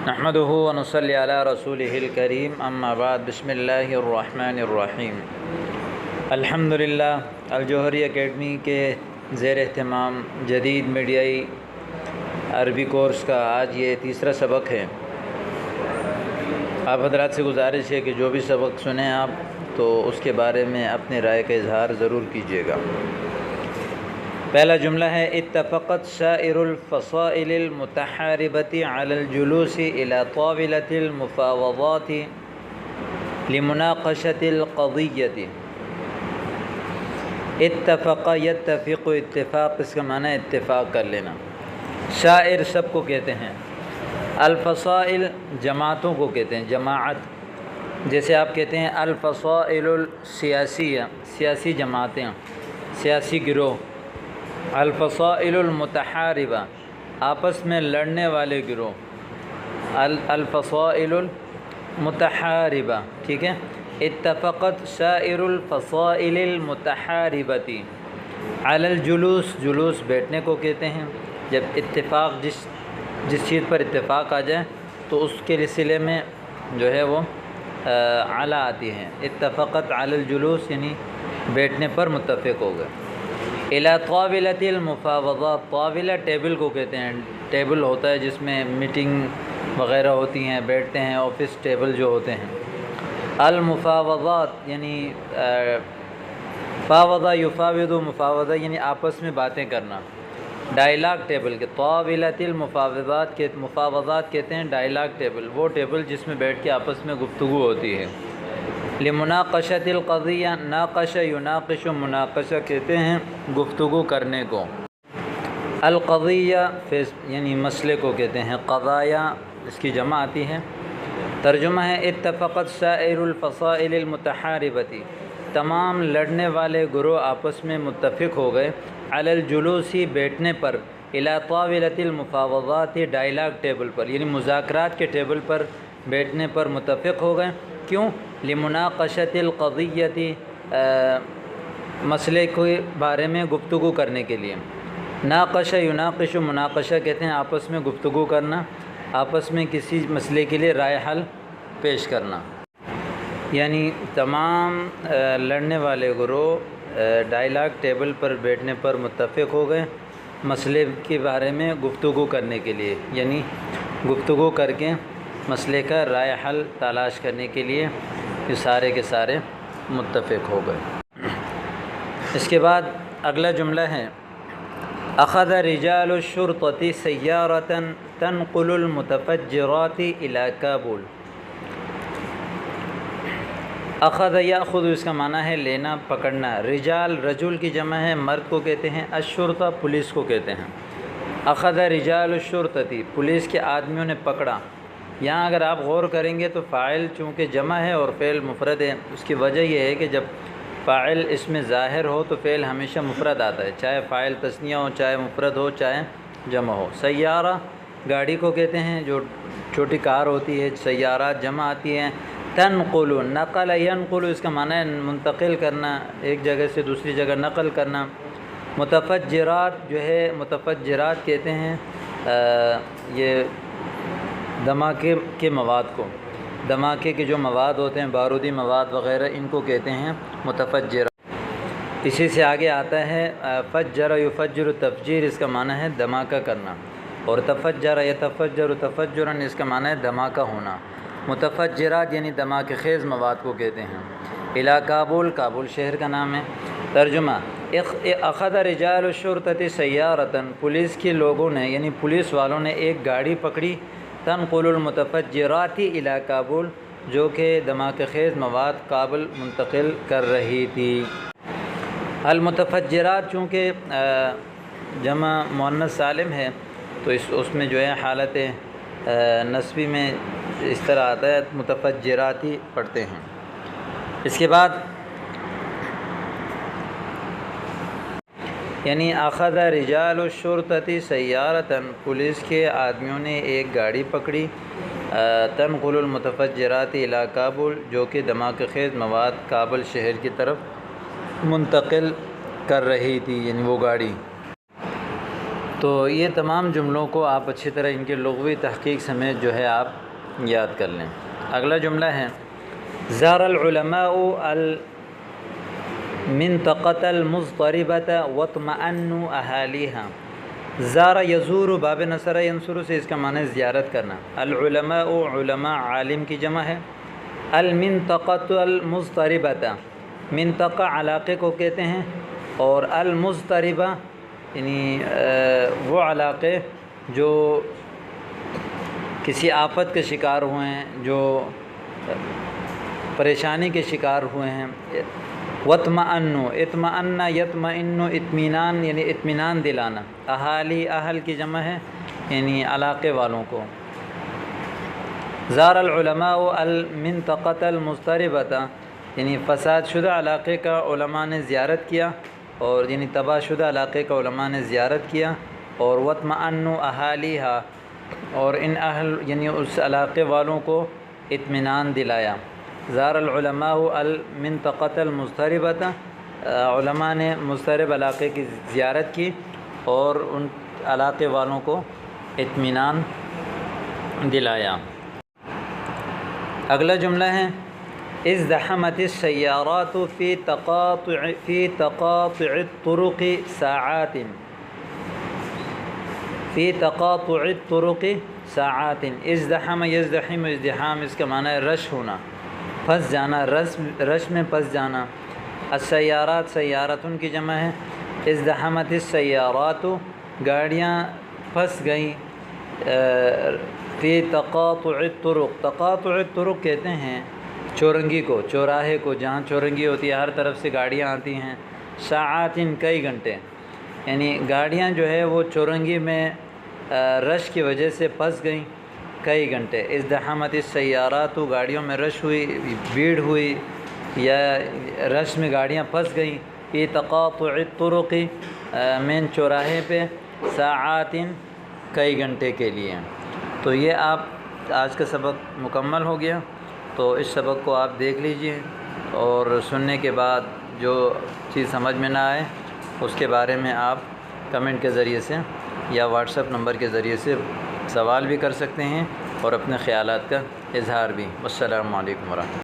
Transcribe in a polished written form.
نحمده ونصلي علی رسولہ الکریم اما بعد بسم اللہ الرحمن الرحیم۔ الحمدللہ الجوہری اکیڈمی کے زیر اہتمام جدید میڈیائی عربی کورس کا آج یہ تیسرا سبق ہے۔ آپ حضرات سے گزارش ہے کہ جو بھی سبق سنیں آپ تو اس کے بارے میں اپنے رائے کا اظہار ضرور کیجیے گا۔ پہلا جملہ ہے اتفقت سائر الفصائل المتحاربۃ علی الجلوس الی طاولۃ المفاوضات لمناقشۃ القضیۃ۔ اتفق یتفق، اتفاق اس کا معنی ہے اتفاق کر لینا۔ شاعر سب کو کہتے ہیں، الفصائل جماعتوں کو کہتے ہیں، جماعت۔ جیسے آپ کہتے ہیں الفصائل السیاسیہ، سیاسی جماعتیں، سیاسی گروہ۔ الفصائل المتحاربہ، آپس میں لڑنے والے گروہ، الفصائل المتحاربہ، ٹھیک ہے۔ اتفقت سائر الفصائل المتحاربۃ علی الجلوس، جلوس بیٹھنے کو کہتے ہیں۔ جب اتفاق جس چیز پر اتفاق آ جائے تو اس کے سلسلے میں جو ہے وہ علی آتی ہے۔ اتفقت علی الجلوس یعنی بیٹھنے پر متفق ہو گئے۔ الی طاولۃ المفاوضات، طاولہ ٹیبل کو کہتے ہیں، ٹیبل ہوتا ہے جس میں میٹنگ وغیرہ ہوتی ہیں، بیٹھتے ہیں، آفس ٹیبل جو ہوتے ہیں۔ المفاوضات یعنی فاوضہ یفاوض، مفاوضہ یعنی آپس میں باتیں کرنا۔ ڈائلاگ ٹیبل کے طاولۃ المفاوضات کے مفاوضات کہتے ہیں ڈائلاگ ٹیبل، وہ ٹیبل جس میں بیٹھ کے آپس میں گفتگو ہوتی ہے۔ لمناقشۃ القضیہ، ناقش یناقش، مناقشہ کہتے ہیں گفتگو کرنے کو۔ القضیہ یعنی مسئلے کو کہتے ہیں، قضایا اس کی جمع آتی ہے۔ ترجمہ ہے اتفقت سائر الفصائل المتحاربۃ، تمام لڑنے والے گروہ آپس میں متفق ہو گئے، علی الجلوس بیٹھنے پر، الی طاولۃ المفاوضات ڈائلاگ ٹیبل پر یعنی مذاکرات کے ٹیبل پر بیٹھنے پر متفق ہو گئے۔ کیوں؟ لمناقشۃ القضیۃ، مسئلے کے بارے میں گفتگو کرنے کے لیے۔ ناقش یناقش، مناقشہ کہتے ہیں آپس میں گفتگو کرنا، آپس میں کسی مسئلے کے لیے رائے حل پیش کرنا۔ یعنی تمام لڑنے والے گروہ ڈائلاگ ٹیبل پر بیٹھنے پر متفق ہو گئے مسئلے کے بارے میں گفتگو کرنے کے لیے، یعنی گفتگو کر کے مسئلے کا رائے حل تلاش کرنے کے لیے یہ سارے کے سارے متفق ہو گئے۔ اس کے بعد اگلا جملہ ہے اخذ رجال الشرطۃ سیارۃ تنقل المتفجرات الی کابل۔ اخذ یاخذ اس کا معنی ہے لینا، پکڑنا۔ رجال رجل کی جمع ہے، مرد کو کہتے ہیں، الشرطہ پولیس کو کہتے ہیں۔ اخذ رجال الشرطۃ، پولیس کے آدمیوں نے پکڑا۔ یہاں اگر آپ غور کریں گے تو فاعل چونکہ جمع ہے اور فعل مفرد ہے، اس کی وجہ یہ ہے کہ جب فاعل اس میں ظاہر ہو تو فعل ہمیشہ مفرد آتا ہے، چاہے فاعل تثنیہ ہو، چاہے مفرد ہو، چاہے جمع ہو۔ سیارہ گاڑی کو کہتے ہیں جو چھوٹی کار ہوتی ہے، سیارات جمع آتی ہیں۔ تنقل، نقل ینقل اس کا معنی ہے منتقل کرنا، ایک جگہ سے دوسری جگہ نقل کرنا۔ متفجرات جو ہے، متفجرات کہتے ہیں یہ دھماکے کے مواد کو، دھماکے کے جو مواد ہوتے ہیں، بارودی مواد وغیرہ، ان کو کہتے ہیں متفجرات۔ اسی سے آگے آتا ہے فجر یفجر، تفجیر اس کا معنی ہے دھماکہ کرنا، اور تفجر یتفجر تفجرا اس کا معنی ہے دھماکہ ہونا۔ متفجرات یعنی دھماکہ خیز مواد کو کہتے ہیں۔ الی کابل، کابل شہر کا نام ہے۔ ترجمہ اخذ رجال الشرطۃ سیارۃ، پولیس کے لوگوں نے یعنی پولیس والوں نے ایک گاڑی پکڑی، تنقل المتفجرات الی کابل، جو کہ دھماکہ خیز مواد کابل منتقل کر رہی تھی۔ المتفجرات چونکہ جمع مؤنث سالم ہے تو اس میں جو ہے حالت نسبی میں اس طرح آتا ہے، متفجرات ہی پڑھتے ہیں۔ اس کے بعد یعنی اخذ رجال الشرطۃ سیارۃ، پولیس کے آدمیوں نے ایک گاڑی پکڑی، تنقل المتفجرات الی کابل، جو کہ دھماکہ خیز مواد کابل شہر کی طرف منتقل کر رہی تھی، یعنی وہ گاڑی۔ تو یہ تمام جملوں کو آپ اچھی طرح ان کے لغوی تحقیق سمیت جو ہے آپ یاد کر لیں۔ اگلا جملہ ہے زار العلماء المنطقة المضطربة واطمأنوا أهاليها۔ زار یزور باب نصر ینصر سے اس کا معنی زیارت کرنا۔ العلماء علماء عالم کی جمع ہے۔ المنطقة المضطربة منطقہ علاقے کو کہتے ہیں، اور المضطربہ یعنی وہ علاقے جو کسی آفت کے شکار ہوئے ہیں، جو پریشانی کے شکار ہوئے ہیں۔ واطمأنوا اطمأن یطمئن اطمینان یعنی اطمینان دلانا۔ اہالی اہل کی جمع ہے یعنی علاقے والوں کو۔ زار العلماء المنطقة المضطربة یعنی فساد شدہ علاقے کا علماء نے زیارت کیا، اور یعنی تباہ شدہ علاقے کا علماء نے زیارت کیا۔ اور واطمأنوا اہالیہا اور ان اہل یعنی اس علاقے والوں کو اطمینان دلایا۔ زار العلماء المنطقة المضطربة علماء نے مضطرب علاقے کی زیارت کی اور ان علاقے والوں کو اطمینان دلایا۔ اگلا جملہ ہے ازدحمت السیارات فی تقاطع الطرق ساعات۔ فی تقاطع الطرق ساعات۔ ازدحم یزدحم ازدحام اس کا معنی ہے رش ہونا، پھنس جانا، رش میں پھنس جانا۔ السیارات سیارتن کی جمع ہے۔ ازدحمت السیارات گاڑیاں پھنس گئیں۔ فی تقاطع الطرق تقاطع الطرق کہتے ہیں چورنگی کو، چوراہے کو، جہاں چورنگی ہوتی ہے ہر طرف سے گاڑیاں آتی ہیں۔ ساعات کئی گھنٹے، یعنی گاڑیاں جو ہے وہ چورنگی میں رش کی وجہ سے پھنس گئیں کئی گھنٹے۔ ازدحمت السیارات گاڑیوں میں رش ہوئی، بھیڑ ہوئی یا رش میں گاڑیاں پھنس گئیں۔ فی تقاطع الطرق مین چوراہے پہ، ساعات کئی گھنٹے کے لیے۔ تو یہ آپ آج کا سبق مکمل ہو گیا، تو اس سبق کو آپ دیکھ لیجئے، اور سننے کے بعد جو چیز سمجھ میں نہ آئے اس کے بارے میں آپ کمنٹ کے ذریعے سے یا واٹس ایپ نمبر کے ذریعے سے سوال بھی کر سکتے ہیں اور اپنے خیالات کا اظہار بھی۔ السلام علیکم ورحمۃ اللہ۔